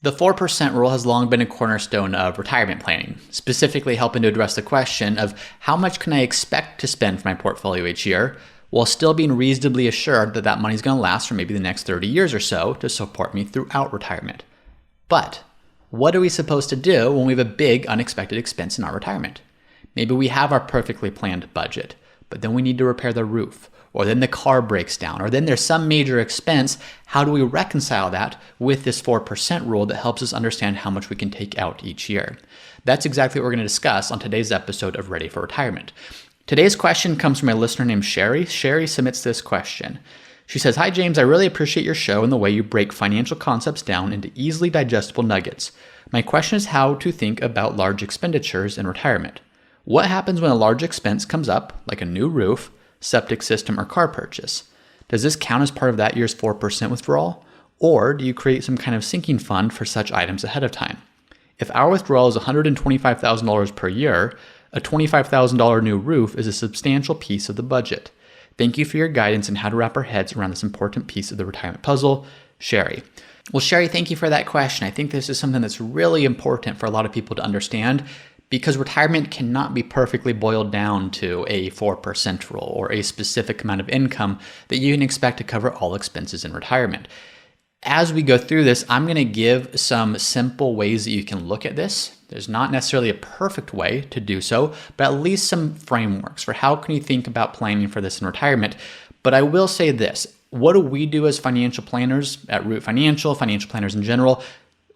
The 4% rule has long been a cornerstone of retirement planning, specifically helping to address the question of how much can I expect to spend for my portfolio each year, while still being reasonably assured that that money is going to last for maybe the next 30 years or so to support me throughout retirement. But what are we supposed to do when we have a big unexpected expense in our retirement? Maybe we have our perfectly planned budget, but then we need to repair the roof, or then the car breaks down, or then there's some major expense. How do we reconcile that with this 4% rule that helps us understand how much we can take out each year? That's exactly what we're going to discuss on today's episode of Ready for Retirement. Today's question comes from a listener named Sherry. Sherry submits this question. She says, "Hi James, I really appreciate your show and the way you break financial concepts down into easily digestible nuggets. My question is how to think about large expenditures in retirement. What happens when a large expense comes up, like a new roof, septic system, or car purchase? Does this count as part of that year's 4% withdrawal? Or do you create some kind of sinking fund for such items ahead of time? If our withdrawal is $125,000 per year, a $25,000 new roof is a substantial piece of the budget. Thank you for your guidance on how to wrap our heads around this important piece of the retirement puzzle, Sherry." Well, Sherry, thank you for that question. I think this is something that's really important for a lot of people to understand, because retirement cannot be perfectly boiled down to a 4% rule or a specific amount of income that you can expect to cover all expenses in retirement. As we go through this, I'm going to give some simple ways that you can look at this. There's not necessarily a perfect way to do so, but at least some frameworks for how can you think about planning for this in retirement. But I will say this, what do we do as financial planners at Root Financial, financial planners in general?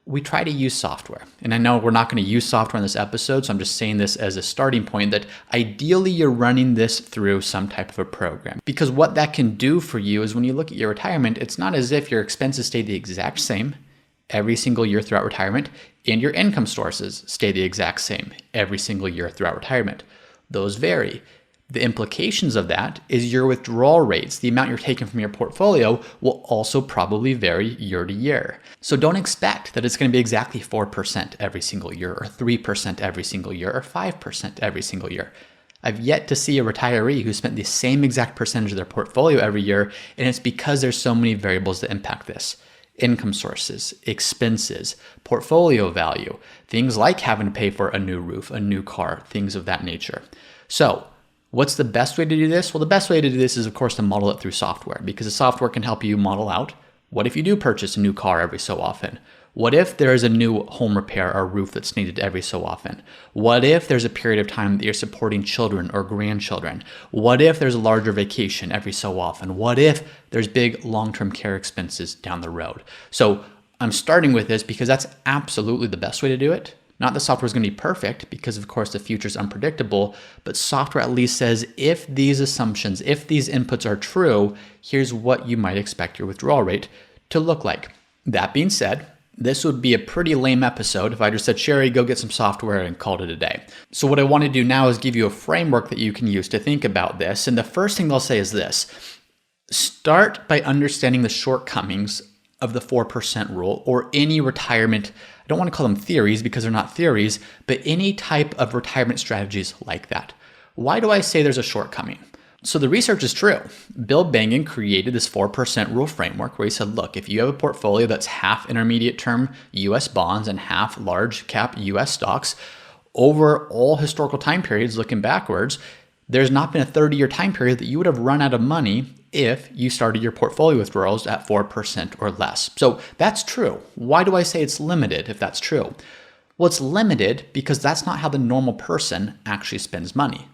We try to use software. And I know we're not going to use software in this episode, so I'm just saying this as a starting point that ideally you're running this through some type of a program. Because what that can do for you is when you look at your retirement, it's not as if your expenses stay the exact same every single year throughout retirement, and your income sources stay the exact same every single year throughout retirement. Those vary. The implications of that is your withdrawal rates, the amount you're taking from your portfolio, will also probably vary year to year. So don't expect that it's going to be exactly 4% every single year, or 3% every single year, or 5% every single year. I've yet to see a retiree who spent the same exact percentage of their portfolio every year, and it's because there's so many variables that impact this. Income sources, expenses, portfolio value, things like having to pay for a new roof, a new car, things of that nature. So what's the best way to do this? Well, the best way to do this is, of course, to model it through software, because the software can help you model out what if you do purchase a new car every so often? What if there's a new home repair or roof that's needed every so often? What if there's a period of time that you're supporting children or grandchildren? What if there's a larger vacation every so often? What if there's big long-term care expenses down the road? So I'm starting with this because that's absolutely the best way to do it. Not that software is going to be perfect, because of course the future is unpredictable, but software at least says if these assumptions, if these inputs are true, here's what you might expect your withdrawal rate to look like. That being said, this would be a pretty lame episode if I just said, Sherry, go get some software and called it a day. So what I want to do now is give you a framework that you can use to think about this. And the first thing they'll say is this: start by understanding the shortcomings of the 4% rule, or any retirement, I don't want to call them theories because they're not theories, but any type of retirement strategies like that. Why do I say there's a shortcoming? So the research is true. Bill Bengen created this 4% rule framework where he said, look, if you have a portfolio that's half intermediate term US bonds and half large cap US stocks, over all historical time periods looking backwards, there's not been a 30-year time period that you would have run out of money if you started your portfolio withdrawals at 4% or less. So that's true. Why do I say it's limited if that's true? Well, it's limited because that's not how the normal person actually spends money.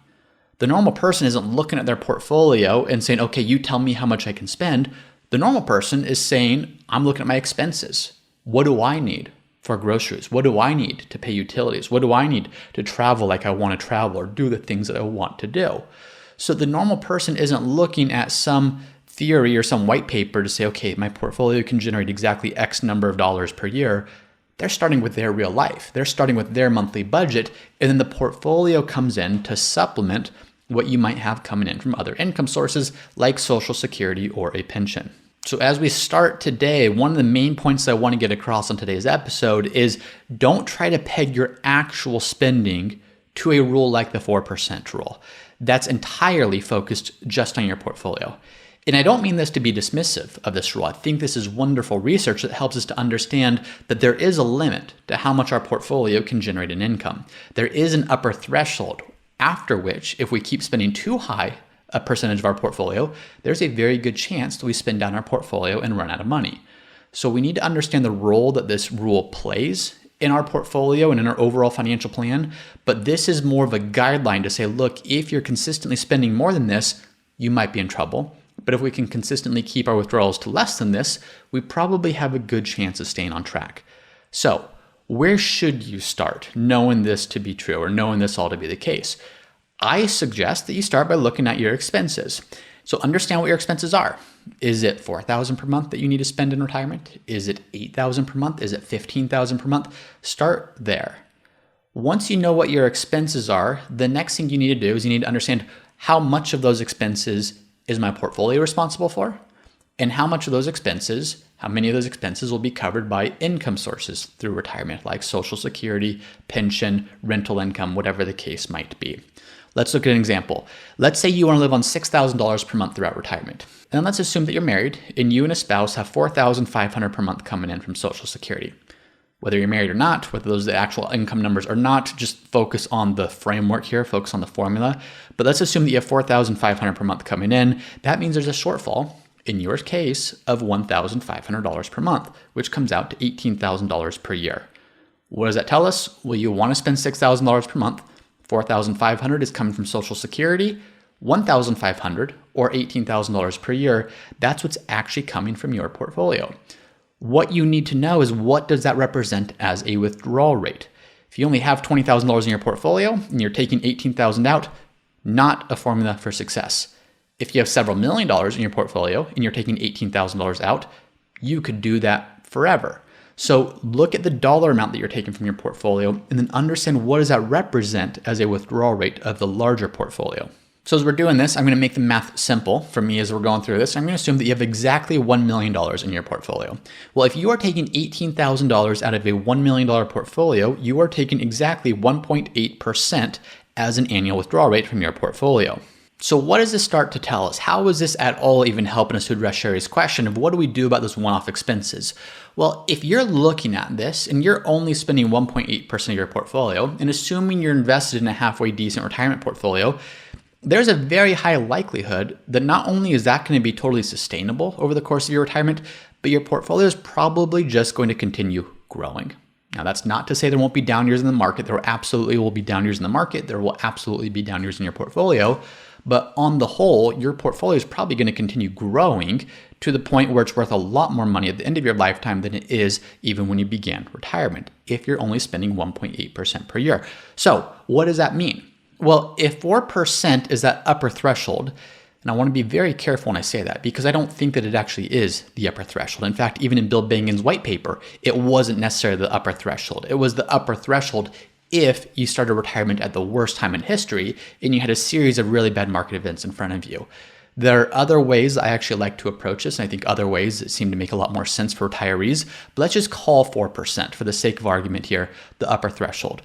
The normal person isn't looking at their portfolio and saying, okay, you tell me how much I can spend. The normal person is saying, I'm looking at my expenses. What do I need for groceries? What do I need to pay utilities? What do I need to travel like I want to travel or do the things that I want to do? So the normal person isn't looking at some theory or some white paper to say, okay, my portfolio can generate exactly X number of dollars per year. They're starting with their real life. They're starting with their monthly budget, and then the portfolio comes in to supplement what you might have coming in from other income sources like Social Security or a pension. So as we start today, one of the main points I want to get across on today's episode is don't try to peg your actual spending to a rule like the 4% rule. That's entirely focused just on your portfolio. And I don't mean this to be dismissive of this rule. I think this is wonderful research that helps us to understand that there is a limit to how much our portfolio can generate in income. There is an upper threshold after which, if we keep spending too high a percentage of our portfolio, there's a very good chance that we spend down our portfolio and run out of money. So we need to understand the role that this rule plays in our portfolio and in our overall financial plan. But this is more of a guideline to say, look, if you're consistently spending more than this, you might be in trouble. But if we can consistently keep our withdrawals to less than this, we probably have a good chance of staying on track. So where should you start knowing this to be true or knowing this all to be the case? I suggest that you start by looking at your expenses. So understand what your expenses are. Is it $4,000 per month that you need to spend in retirement? Is it $8,000 per month? Is it $15,000 per month? Start there. Once you know what your expenses are, the next thing you need to do is you need to understand how much of those expenses is my portfolio responsible for, and how much of those expenses, how many of those expenses will be covered by income sources through retirement, like Social Security, pension, rental income, whatever the case might be. Let's look at an example. Let's say you want to live on $6,000 per month throughout retirement. And let's assume that you're married and you and a spouse have $4,500 per month coming in from Social Security. Whether you're married or not, whether those are the actual income numbers or not, just focus on the framework here, focus on the formula. But let's assume that you have $4,500 per month coming in. That means there's a shortfall, in your case, of $1,500 per month, which comes out to $18,000 per year. What does that tell us? Well, you want to spend $6,000 per month. $4,500 is coming from Social Security. $1,500 or $18,000 per year, that's what's actually coming from your portfolio. What you need to know is, what does that represent as a withdrawal rate? If you only have $20,000 in your portfolio and you're taking $18,000 out, not a formula for success. If you have several million dollars in your portfolio and you're taking $18,000 out, you could do that forever. So look at the dollar amount that you're taking from your portfolio and then understand, what does that represent as a withdrawal rate of the larger portfolio. So as we're doing this, I'm going to make the math simple for me as we're going through this. I'm going to assume that you have exactly $1 million in your portfolio. Well, if you are taking $18,000 out of a $1 million portfolio, you are taking exactly 1.8% as an annual withdrawal rate from your portfolio. So what does this start to tell us? How is this at all even helping us to address Sherry's question of what do we do about those one-off expenses? Well, if you're looking at this and you're only spending 1.8% of your portfolio and assuming you're invested in a halfway decent retirement portfolio, there's a very high likelihood that not only is that going to be totally sustainable over the course of your retirement, but your portfolio is probably just going to continue growing. Now, that's not to say there won't be down years in the market. There absolutely will be down years in the market. There will absolutely be down years in your portfolio. But on the whole, your portfolio is probably going to continue growing to the point where it's worth a lot more money at the end of your lifetime than it is even when you began retirement, if you're only spending 1.8% per year. So what does that mean? Well, if 4% is that upper threshold, and I want to be very careful when I say that, because I don't think that it actually is the upper threshold. In fact, even in Bill Bengen's white paper, it wasn't necessarily the upper threshold. It was the upper threshold if you started retirement at the worst time in history and you had a series of really bad market events in front of you. There are other ways I actually like to approach this, and I think other ways that seem to make a lot more sense for retirees, but let's just call 4%, for the sake of argument here, the upper threshold.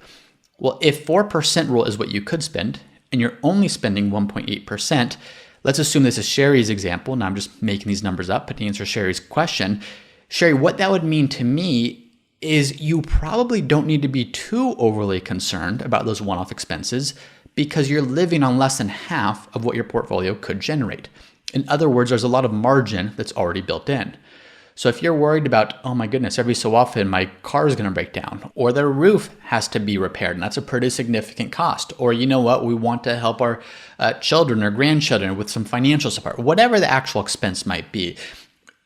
Well, if 4% rule is what you could spend, and you're only spending 1.8%, let's assume this is Sherry's example, and I'm just making these numbers up, but to answer Sherry's question, Sherry, what that would mean to me is you probably don't need to be too overly concerned about those one-off expenses because you're living on less than half of what your portfolio could generate. In other words, there's a lot of margin that's already built in. So if you're worried about, oh my goodness, every so often my car is going to break down, or the roof has to be repaired, and that's a pretty significant cost, or you know what, we want to help our children or grandchildren with some financial support, whatever the actual expense might be.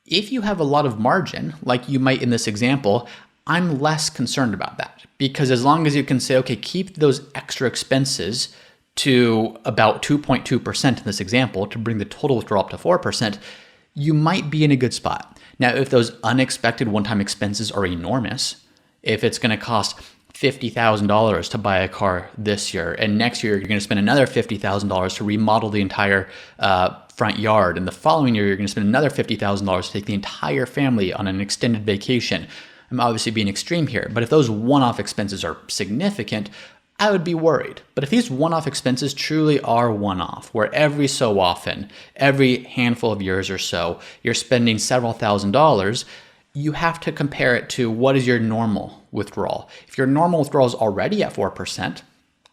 If you have a lot of margin, like you might in this example, I'm less concerned about that, because as long as you can say, okay, keep those extra expenses to about 2.2% in this example to bring the total withdrawal up to 4%, you might be in a good spot. Now, if those unexpected one-time expenses are enormous, if it's going to cost $50,000 to buy a car this year, and next year you're going to spend another $50,000 to remodel the entire front yard, and the following year you're going to spend another $50,000 to take the entire family on an extended vacation. I'm obviously being extreme here, but if those one-off expenses are significant, I would be worried. But if these one-off expenses truly are one-off, where every so often, every handful of years or so, you're spending several $1,000s, you have to compare it to what is your normal withdrawal. If your normal withdrawal is already at 4%,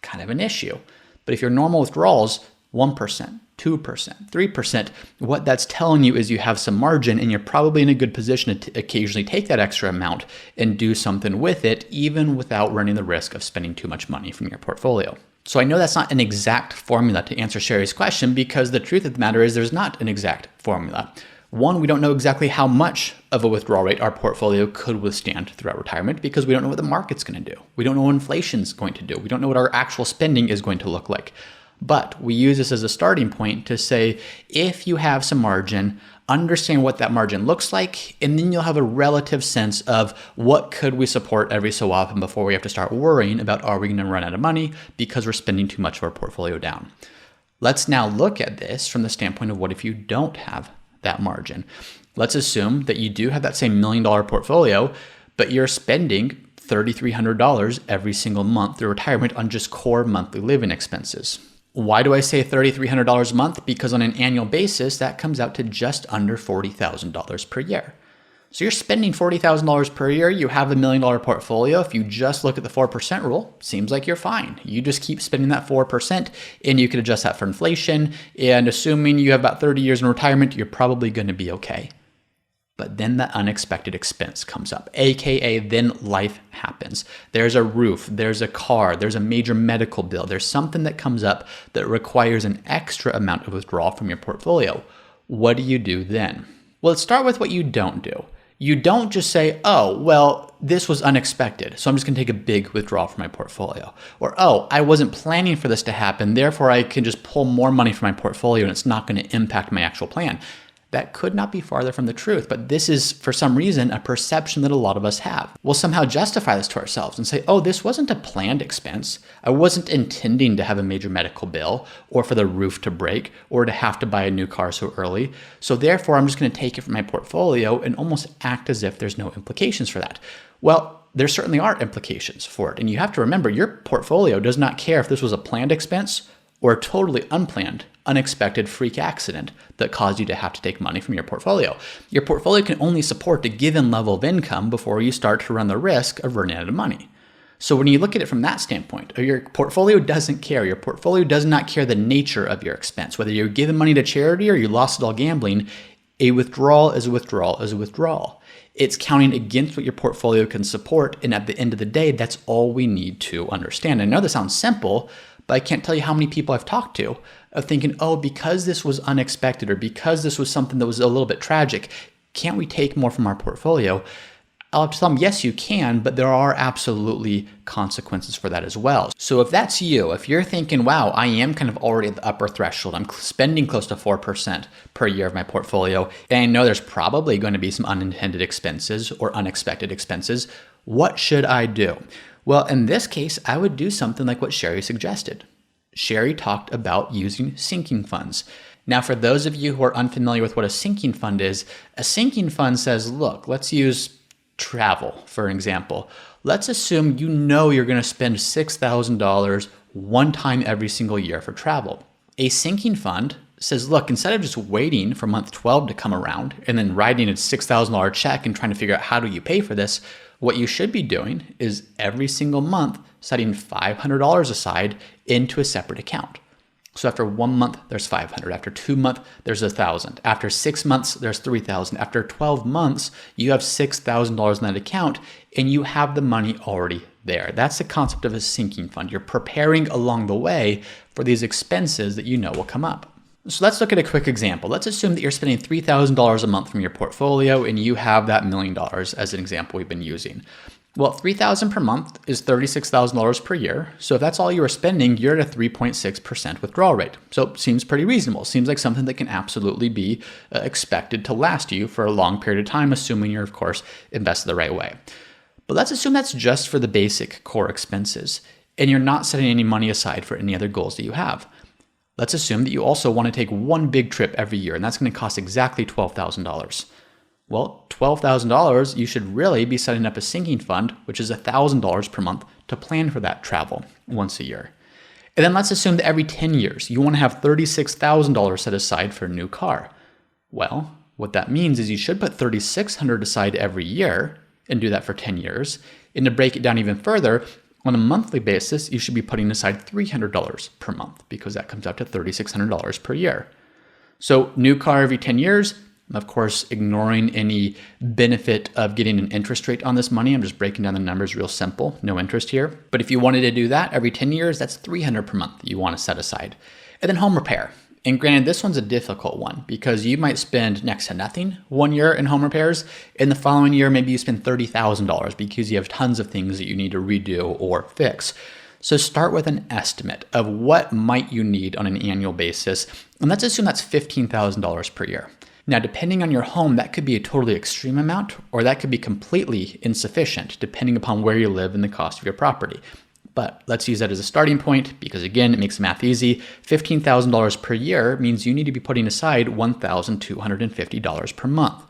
kind of an issue. But if your normal withdrawal is 1%, 2%, 3%, what that's telling you is you have some margin and you're probably in a good position to occasionally take that extra amount and do something with it, even without running the risk of spending too much money from your portfolio. So I know that's not an exact formula to answer Sherry's question, because the truth of the matter is there's not an exact formula. One, we don't know exactly how much of a withdrawal rate our portfolio could withstand throughout retirement, because we don't know what the market's going to do. We don't know what inflation's going to do. We don't know what our actual spending is going to look like. But we use this as a starting point to say, if you have some margin, understand what that margin looks like, and then you'll have a relative sense of what could we support every so often before we have to start worrying about, are we going to run out of money because we're spending too much of our portfolio down. Let's now look at this from the standpoint of, what if you don't have that margin? Let's assume that you do have that same $1 million portfolio, but you're spending $3,300 every single month through retirement on just core monthly living expenses. Why do I say $3,300 a month? Because on an annual basis, that comes out to just under $40,000 per year. So you're spending $40,000 per year. You have a $1 million portfolio. If you just look at the 4% rule, seems like you're fine. You just keep spending that 4%, and you can adjust that for inflation. And assuming you have about 30 years in retirement, you're probably going to be okay. But then that unexpected expense comes up, AKA then life happens. There's a roof, there's a car, there's a major medical bill. There's something that comes up that requires an extra amount of withdrawal from your portfolio. What do you do then? Well, let's start with what you don't do. You don't just say, oh, well, this was unexpected, so I'm just going to take a big withdrawal from my portfolio. Or, oh, I wasn't planning for this to happen, therefore I can just pull more money from my portfolio and it's not going to impact my actual plan. That could not be farther from the truth, but this is, for some reason, a perception that a lot of us have. We'll somehow justify this to ourselves and say, oh, this wasn't a planned expense. I wasn't intending to have a major medical bill, or for the roof to break, or to have to buy a new car so early. So therefore, I'm just going to take it from my portfolio and almost act as if there's no implications for that. Well, there certainly are implications for it. And you have to remember, your portfolio does not care if this was a planned expense or a totally unplanned, unexpected freak accident that caused you to have to take money from your portfolio. Your portfolio can only support a given level of income before you start to run the risk of running out of money. So when you look at it from that standpoint, your portfolio doesn't care. Your portfolio does not care the nature of your expense. Whether you're giving money to charity or you lost it all gambling, a withdrawal is a withdrawal is a withdrawal. It's counting against what your portfolio can support, and at the end of the day, that's all we need to understand. I know this sounds simple, but I can't tell you how many people I've talked to of thinking, oh, because this was unexpected or because this was something that was a little bit tragic, can't we take more from our portfolio? I'll have to tell them, yes, you can, but there are absolutely consequences for that as well. So if that's you, if you're thinking, wow, I am kind of already at the upper threshold, I'm spending close to 4% per year of my portfolio, and I know there's probably going to be some unintended expenses or unexpected expenses, what should I do? Well, in this case, I would do something like what Sherry suggested. Sherry talked about using sinking funds. Now, for those of you who are unfamiliar with what a sinking fund is, a sinking fund says, look, let's use travel, for example. Let's assume you know you're going to spend $6,000 one time every single year for travel. A sinking fund says, look, instead of just waiting for month 12 to come around and then writing a $6,000 check and trying to figure out how do you pay for this, what you should be doing is every single month setting $500 aside into a separate account. So after 1 month, there's 500. After 2 months, there's 1,000. After 6 months, there's 3,000. After 12 months, you have $6,000 in that account and you have the money already there. That's the concept of a sinking fund. You're preparing along the way for these expenses that you know will come up. So let's look at a quick example. Let's assume that you're spending $3,000 a month from your portfolio and you have that $1 million as an example we've been using. Well, $3,000 per month is $36,000 per year. So if that's all you are spending, you're at a 3.6% withdrawal rate. So it seems pretty reasonable. Seems like something that can absolutely be expected to last you for a long period of time, assuming you're, of course, invested the right way. But let's assume that's just for the basic core expenses and you're not setting any money aside for any other goals that you have. Let's assume that you also want to take one big trip every year, and that's going to cost exactly $12,000. Well, $12,000, you should really be setting up a sinking fund, which is $1,000 per month to plan for that travel once a year. And then let's assume that every 10 years, you want to have $36,000 set aside for a new car. Well, what that means is you should put $3,600 aside every year and do that for 10 years. And to break it down even further, on a monthly basis, you should be putting aside $300 per month because that comes out to $3,600 per year. So new car every 10 years, of course, ignoring any benefit of getting an interest rate on this money. I'm just breaking down the numbers real simple, no interest here. But if you wanted to do that every 10 years, that's $300 per month that you want to set aside. And then home repair. And granted, this one's a difficult one because you might spend next to nothing 1 year in home repairs. In the following year, maybe you spend $30,000 because you have tons of things that you need to redo or fix. So start with an estimate of what might you need on an annual basis. And let's assume that's $15,000 per year. Now, depending on your home, that could be a totally extreme amount, or that could be completely insufficient, depending upon where you live and the cost of your property. But let's use that as a starting point because, again, it makes the math easy. $15,000 per year means you need to be putting aside $1,250 per month.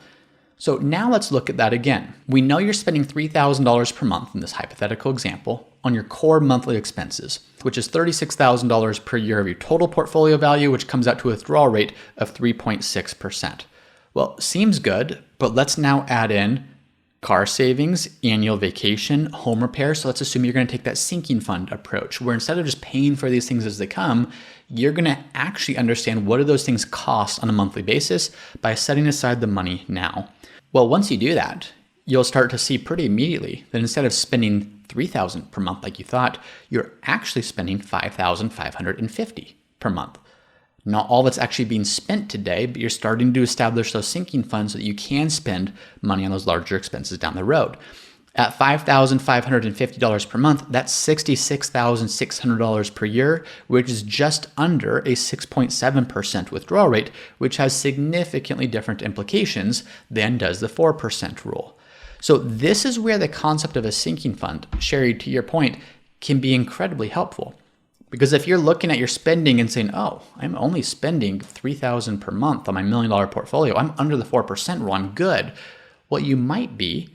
So now let's look at that again. We know you're spending $3,000 per month in this hypothetical example on your core monthly expenses, which is $36,000 per year of your total portfolio value, which comes out to a withdrawal rate of 3.6%. Well, seems good, but let's now add in car savings, annual vacation, home repair. So let's assume you're going to take that sinking fund approach, where instead of just paying for these things as they come, you're going to actually understand what do those things cost on a monthly basis by setting aside the money now. Well, once you do that, you'll start to see pretty immediately that instead of spending $3,000 per month like you thought, you're actually spending $5,550 per month. Not all that's actually being spent today, but you're starting to establish those sinking funds so that you can spend money on those larger expenses down the road. At $5,550 per month, that's $66,600 per year, which is just under a 6.7% withdrawal rate, which has significantly different implications than does the 4% rule. So this is where the concept of a sinking fund, Sherry, to your point, can be incredibly helpful. Because if you're looking at your spending and saying, oh, I'm only spending $3,000 per month on my $1 million portfolio, I'm under the 4% rule, I'm good. Well, you might be,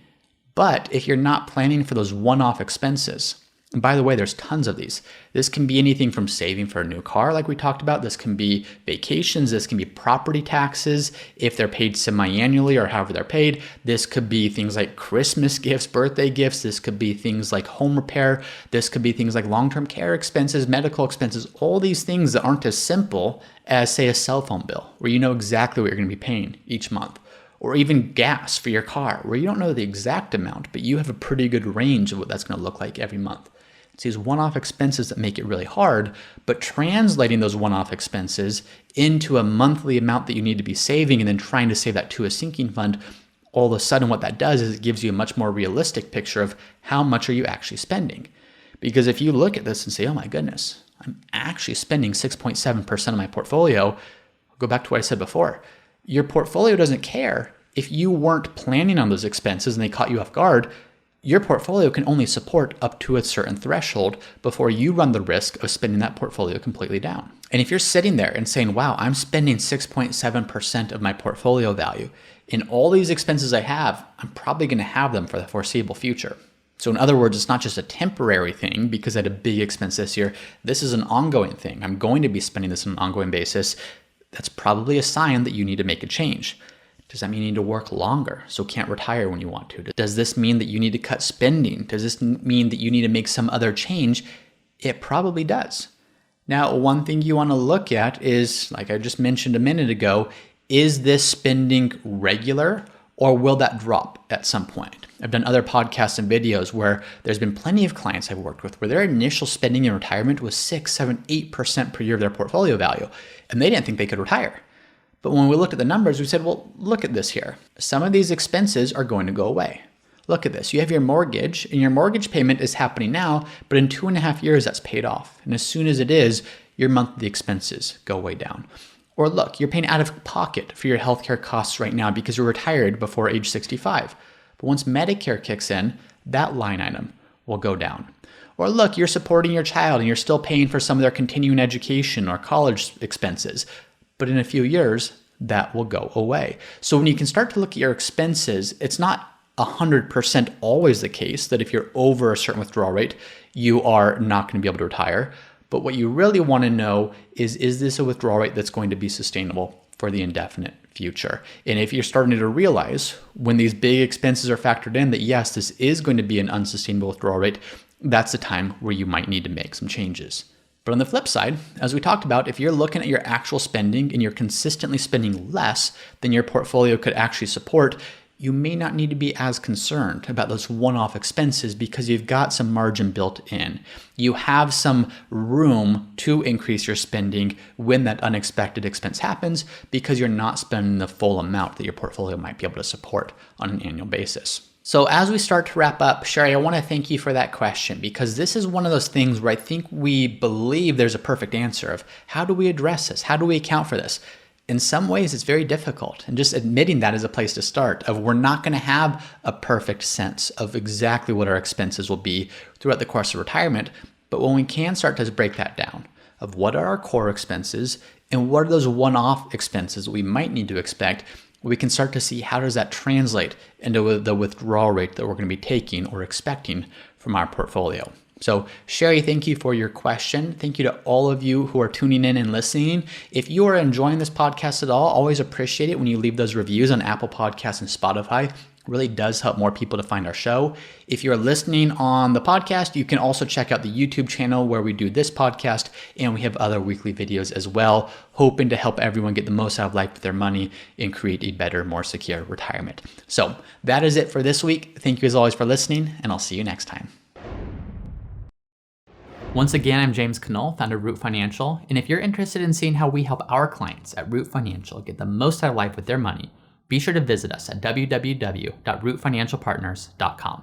but if you're not planning for those one-off expenses, and by the way, there's tons of these. This can be anything from saving for a new car, like we talked about. This can be vacations. This can be property taxes, if they're paid semi-annually or however they're paid. This could be things like Christmas gifts, birthday gifts. This could be things like home repair. This could be things like long-term care expenses, medical expenses, all these things that aren't as simple as, say, a cell phone bill, where you know exactly what you're going to be paying each month. Or even gas for your car, where you don't know the exact amount, but you have a pretty good range of what that's going to look like every month. It's these one-off expenses that make it really hard, but translating those one-off expenses into a monthly amount that you need to be saving and then trying to save that to a sinking fund, all of a sudden what that does is it gives you a much more realistic picture of how much are you actually spending. Because if you look at this and say, oh my goodness, I'm actually spending 6.7% of my portfolio, I'll go back to what I said before. Your portfolio doesn't care if you weren't planning on those expenses and they caught you off guard. Your portfolio can only support up to a certain threshold before you run the risk of spending that portfolio completely down. And if you're sitting there and saying, wow, I'm spending 6.7% of my portfolio value in all these expenses I have, I'm probably going to have them for the foreseeable future. So in other words, it's not just a temporary thing because I had a big expense this year. This is an ongoing thing. I'm going to be spending this on an ongoing basis. That's probably a sign that you need to make a change. Does that mean you need to work longer so can't retire when you want to? Does this mean that you need to cut spending? Does this mean that you need to make some other change? It probably does. Now, one thing you want to look at is, like I just mentioned a minute ago, is this spending regular or will that drop at some point? I've done other podcasts and videos where there's been plenty of clients I've worked with where their initial spending in retirement was 6, 7, 8% per year of their portfolio value, and they didn't think they could retire. But when we looked at the numbers, we said, well, look at this here. Some of these expenses are going to go away. Look at this. You have your mortgage, and your mortgage payment is happening now, but in 2.5 years, that's paid off. And as soon as it is, your monthly expenses go way down. Or look, you're paying out of pocket for your healthcare costs right now because you're retired before age 65. But once Medicare kicks in, that line item will go down. Or look, you're supporting your child and you're still paying for some of their continuing education or college expenses. But in a few years, that will go away. So when you can start to look at your expenses, it's not 100% always the case that if you're over a certain withdrawal rate, you are not going to be able to retire. But what you really want to know is this a withdrawal rate that's going to be sustainable for the indefinite future? And if you're starting to realize when these big expenses are factored in that yes, this is going to be an unsustainable withdrawal rate, that's the time where you might need to make some changes. But on the flip side, as we talked about, if you're looking at your actual spending and you're consistently spending less than your portfolio could actually support, you may not need to be as concerned about those one-off expenses because you've got some margin built in. You have some room to increase your spending when that unexpected expense happens because you're not spending the full amount that your portfolio might be able to support on an annual basis. So as we start to wrap up, Sherry, I want to thank you for that question because this is one of those things where I think we believe there's a perfect answer of how do we address this? How do we account for this? In some ways, it's very difficult. And just admitting that is a place to start of we're not going to have a perfect sense of exactly what our expenses will be throughout the course of retirement. But when we can start to break that down of what are our core expenses and what are those one-off expenses we might need to expect, we can start to see how does that translate into the withdrawal rate that we're going to be taking or expecting from our portfolio. So Sherry, thank you for your question. Thank you to all of you who are tuning in and listening. If you are enjoying this podcast at all, always appreciate it when you leave those reviews on Apple Podcasts and Spotify. It really does help more people to find our show. If you're listening on the podcast, you can also check out the YouTube channel where we do this podcast, and we have other weekly videos as well, hoping to help everyone get the most out of life with their money and create a better, more secure retirement. So that is it for this week. Thank you as always for listening, and I'll see you next time. Once again, I'm James Knoll, founder of Root Financial, and if you're interested in seeing how we help our clients at Root Financial get the most out of life with their money, be sure to visit us at www.rootfinancialpartners.com.